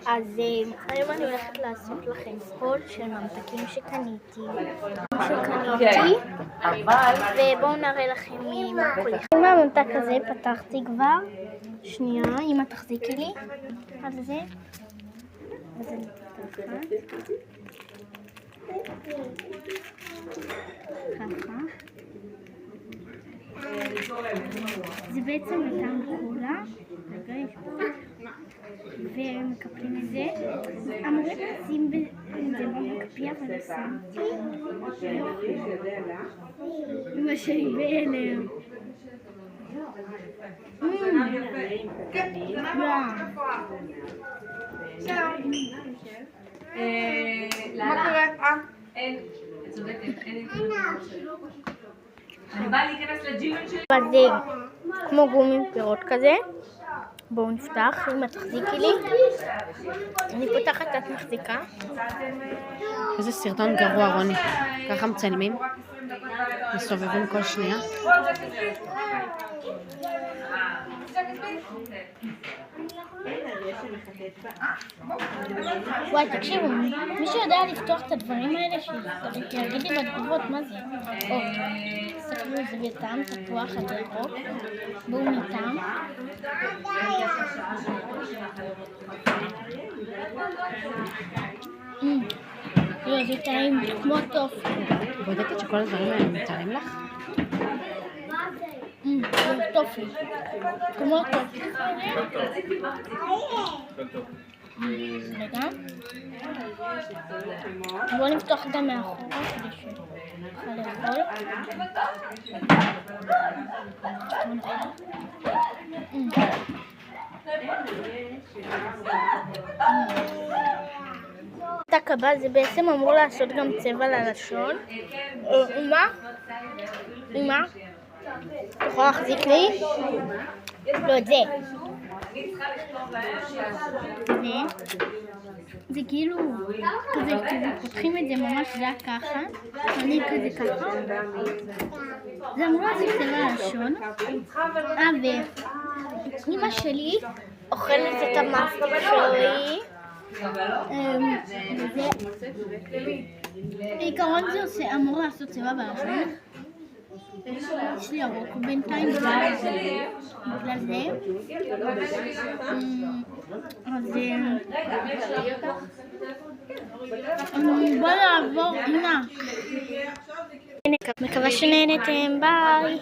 אז היום אני הולכת לעשות לכם ספול של ממתקים שקניתי, ובואו נראה לכם מה קורה. עם הממתק הזה פתחתי כבר, שנייה, אמא תחזיקי לי על זה, אז אני פתחת, ככה. זה בעצם בטעם קולה, ומקפלים את זה. אמורים לשים את זה במקפיא, אבל שמתי. אמא שלי בהלם. מה קורה? אין, צודקת, אין. אני באה להיכנס לג'ימן שלי. זה כמו גומי פירות כזה. בואו נפתח, אמא תחזיקי לי. אני פותחת, את מחזיקה. איזה סרטון גרוע, רוני. ככה מצלמים. מסובבים כל שנייה. וואי, תקשיבו, מי שיודע לפתוח את הדברים האלה, שיגיד לי בתגובות מה זה. תסתכלו, זה בטעם תפוח עד ירוק. בואו מטעם. זה טעים כמו טופי. בודקת שכל הדברים האלה מותרים לך? זה טופי. כמו טופי. רגע. בואו נפתוח גם מאחורה כדי שנוכל לאכול. הממתק הבא זה בעצם אמור לעשות גם צבע ללשון. אמא? אתה יכול להחזיק לי? לא, את זה. זה כאילו, כזה פותחים את זה ממש, זה היה ככה, אני כזה ככה. זה אמור לעשות צבע ללשון. ואמא שלי אוכלת את המאסטר שלי. בעיקרון זה אמור לעשות צבע בלשון. יש לי ירוק בינתיים בגלל זה. אז בוא נעבור, אמא. מקווה שנהנתם, ביי.